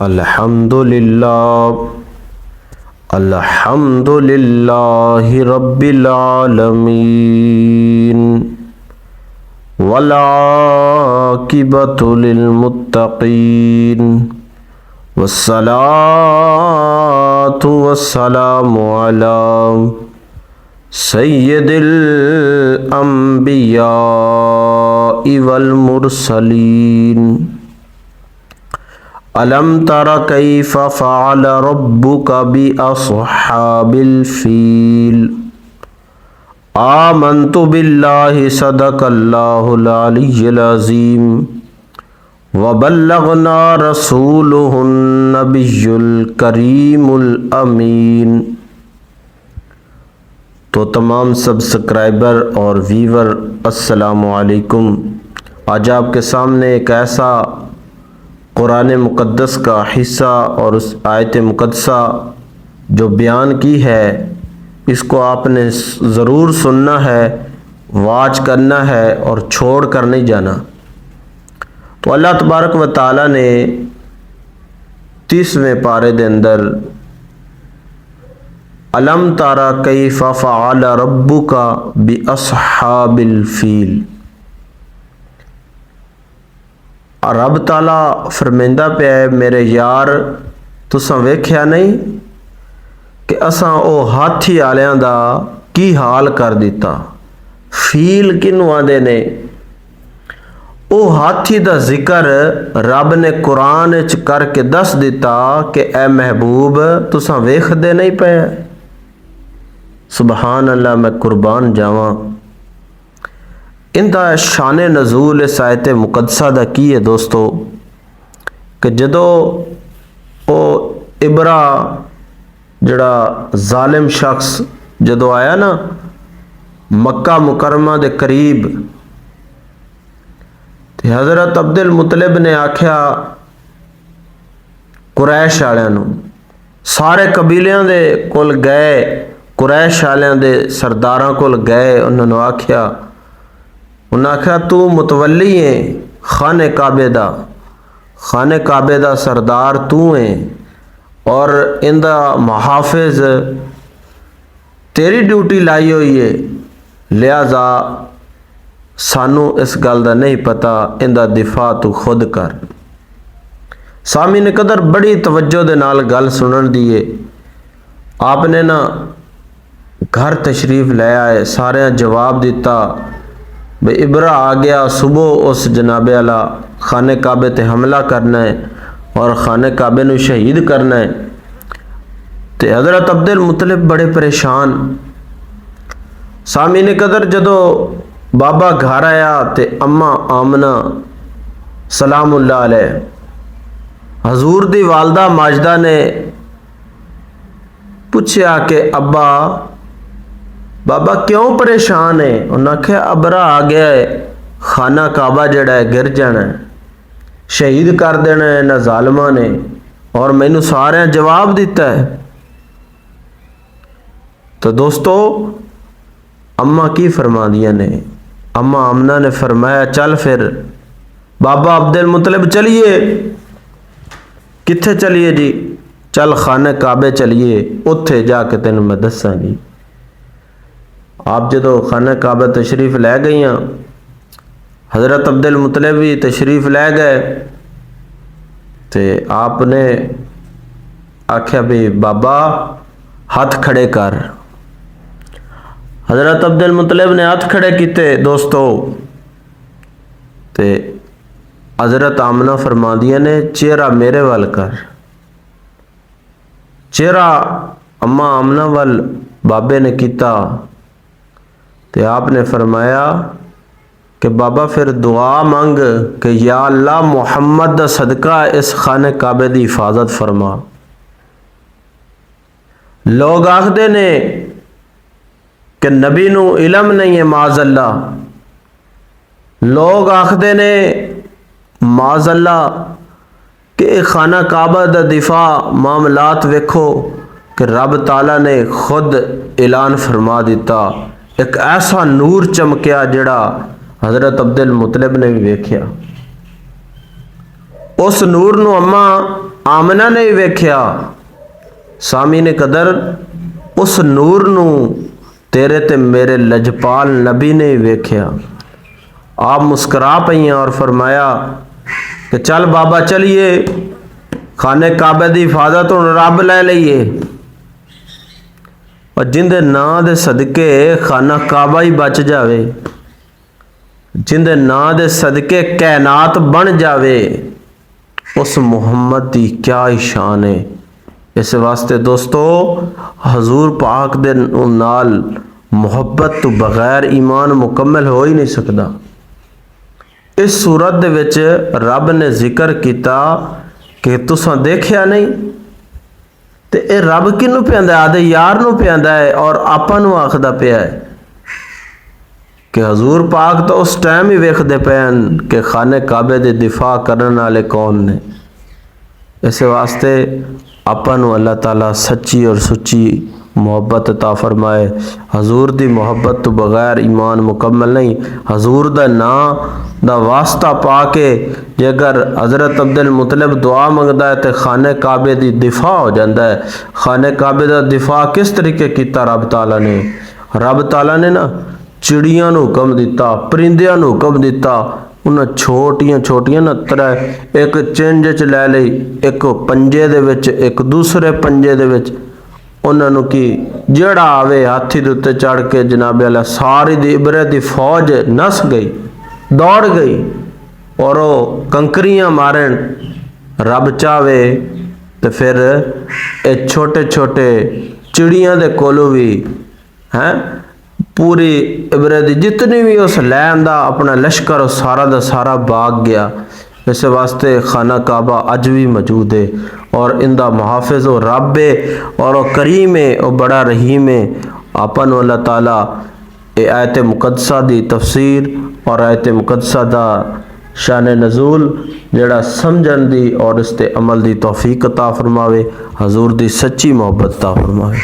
الحمدللہ الحمدللہ رب العالمین والعاقبۃ للمتقین والصلاة والسلام علی سید الانبیاء والمرسلین الم تر کیف فعل ربک باصحاب الفیل آمنت باللہ صدق اللہ العلی العظیم وبلغنا رسولہ النبی الکریم الامین۔ تو تمام سبسکرائبر اور ویور السلام علیکم۔ آج آپ کے سامنے ایک ایسا قرآن مقدس کا حصہ اور اس آیت مقدسہ جو بیان کی ہے، اس کو آپ نے ضرور سننا ہے، واچ کرنا ہے اور چھوڑ کر نہیں جانا۔ تو اللہ تبارک و تعالی نے 30ویں پارے دے اندر الم تارا کیف فعل ربک باصحاب الفیل، رب تعالیٰ فرمیندہ پہ ہے میرے یار تساں ویکھیا نہیں کہ اساں او ہاتھی آلیاں دا کی حال کر دیتا۔ فیل کنوں آندے نے؟ او ہاتھی دا ذکر رب نے قرآن وچ کر کے دس دیتا کہ اے محبوب تساں ویکھدے نہیں پے۔ سبحان اللہ، میں قربان جاواں۔ اندہ شان نزول اس آیت مقدسہ دا کی ہے دوستو کہ جدو او ابرا جڑا ظالم شخص جدو آیا نا مکہ مکرمہ دے قریب، تے حضرت عبد المطلب نے آکھیا قریش آلیاں نو، سارے قبیلیاں دے کول گئے، قریش آلیاں دے سرداراں کول گئے، انہوں نے آکھیا تو متولی ہے خانہ کعبے دا سردار تو ہے اور اندہ محافظ تیری ڈیوٹی لائی ہوئی ہے، لہذا سانو اس گل دا نہیں پتا، اندہ دفاع تو خود کر۔ سامعین قدر بڑی توجہ دے نال گل سنن دیئے، آپ نے نا گھر تشریف لے آئے، سارے جواب دیتا بے ابرا آ گیا، صبح اس جناب والا خانہ کعبے تے حملہ کرنا ہے اور خانہ کعبے نو شہید کرنا ہے۔ تے حضرت عبد المطلب بڑے پریشان۔ سامعین قدر جدو بابا گھر آیا تے اماں آمنہ سلام اللہ علیہ حضور دی والدہ ماجدہ نے پوچھیا کہ ابا بابا کیوں پریشان ہے؟ انہوں نے کہا ابرا آ گیا ہے، خانہ کعبہ جڑا ہے گر جانا ہے، شہید کر دینا ہے نہ ظالمہ نے، اور میں نے سارے جواب دیتا ہے۔ تو دوستو اماں کی فرما دیا نے؟ اماں آمنہ نے فرمایا چل پھر بابا عبد المطلب چلیے۔ کتھے چلیے جی؟ چل خانہ کعبے چلیے، اتھے جا کے تینوں میں دساں گی۔ آپ جدو خانہ کعبہ تشریف لے گئی ہیں، حضرت عبد المطلب بھی تشریف لے گئے، تے آپ نے آکھیا بھی بابا ہاتھ کھڑے کر۔ حضرت عبد المطلب نے ہاتھ کھڑے کیتے دوستو، تے حضرت آمنہ فرما دیا نے چہرہ میرے وال کر۔ چہرہ اماں آمنہ وال بابے نے کیتا، تے آپ نے فرمایا کہ بابا پھر دعا مانگ کہ یا اللہ محمد دا صدقہ اس خانہ کعبے دی حفاظت فرما۔ لوگ آخدے نے کہ نبی نو علم نہیں ہے، معاذ اللہ۔ لوگ آخدے نے معاذ اللہ کہ خانہ کعبہ دا دفاع معاملات ویکھو کہ رب تعالیٰ نے خود اعلان فرما دیتا، ایک ایسا نور چمکیا جڑا حضرت عبد المطلب نے بھی ویکھیا۔ اس نور نو اماں ਆਮਨਾ ਨੇ ਵੀ ਵੇਖਿਆ, ਸਾਮੀ ਨੇ ਕਦਰ ਉਸ ਨੂਰ ਨੂੰ ਤੇਰੇ ਤੇ ਮੇਰੇ ਲਜਪਾਲ ਨਬੀ ਨੇ ਵੀ ਵੇਖਿਆ। ਆਪ ਮੁਸਕਰਾ ਪਈਆਂ ਔਰ ਫਰਮਾਇਆ ਕਿ ਚੱਲ ਬਾਬਾ ਚਲੀਏ, ਖਾਨੇ ਕਾਬੇ ਦੀ ਹਿਫਾਜ਼ਤ ਹੁਣ ਰੱਬ ਲੈ ਲਈਏ। ਔਰ ਜਿੰਦੇ ਨਾਂ ਦੇ ਸਦਕੇ ਖਾਨਾ ਕਾਬਾ ਹੀ ਬਚ ਜਾਵੇ, ਜਿੰਦੇ ਨਾਂ ਦੇ ਸਦਕੇ ਕਾਇਨਾਤ ਬਣ ਜਾਵੇ, ਉਸ ਮੁਹੰਮਦ ਦੀ ਕਿਆ ਹੀ ਸ਼ਾਨ ਹੈ। ਇਸ ਵਾਸਤੇ ਦੋਸਤੋ ਹਜ਼ੂਰ ਪਾਕ ਦੇ ਨਾਲ ਮੁਹੱਬਤ ਤੋਂ ਬਗੈਰ ਈਮਾਨ ਮੁਕੰਮਲ ਹੋ ਹੀ ਨਹੀਂ ਸਕਦਾ। ਇਸ ਸੂਰਤ ਦੇ ਵਿੱਚ ਰੱਬ ਨੇ ਜ਼ਿਕਰ ਕੀਤਾ ਕਿ ਤੁਸਾਂ ਦੇਖਿਆ ਨਹੀਂ, ਤੇ ਇਹ ਰੱਬ ਕਿਹਨੂੰ ਪਿਆਂਦਾ? ਆਦੇ ਯਾਰ ਨੂੰ ਪਿਆਂਦਾ ਹੈ ਔਰ ਆਪਾਂ ਨੂੰ ਆਖਦਾ ਪਿਆ ਹੈ کہ حضور پاک تو اس ٹائم ہی ویکھدے پین کہ خانہ کعبے دے دفاع کرنے والے کون نے۔ اس واسطے اپن اللہ تعالیٰ سچی اور سچی محبت عطا فرمائے۔ حضور دی محبت تو بغیر ایمان مکمل نہیں۔ حضور دا نام دا واسطہ پا کے جے اگر حضرت عبد المطلب دعا منگدا ہے تو خانہ کعبے دی دفاع ہو جاندہ ہے۔ خانہ کعبے دا دفاع کس طریقے کیتا رب تعالیٰ نے؟ رب تعالیٰ نے نا چڑیاں نو حکم دیتا، پرندیاں نو حکم دیتا، انہاں چھوٹیاں چھوٹیاں نہ ترے ایک چنج چ لے لئی، ایک پنجے دے وچ ایک دوسرے پنجے دے وچ، انہاں نو کی جڑا آوے ہاتھی دے تے چڑھ کے جناب اللہ ساری دی ابرے دی فوج نس گئی، دوڑ گئی اور وہ کنکریاں مارن۔ رب چاہے تو پھر اے چھوٹے چھوٹے چڑیاں دے کولو بھی ہیں پوری عبرت دی جتنی بھی اس لین دا اپنا لشکر سارا دا سارا بھاگ گیا۔ اس واسطے خانہ کعبہ اج بھی موجود ہے اور ان دا محافظ و رب ہے اور وہ کریم ہے، وہ بڑا رحیم ہے۔ اپن اللہ تعالیٰ اے آیت مقدسہ دی تفسیر اور آیت مقدسہ دا شان نزول جڑا سمجھن دی اور اس تے عمل دی توفیق عطا فرماوے، حضور دی سچی محبت عطا فرماوے۔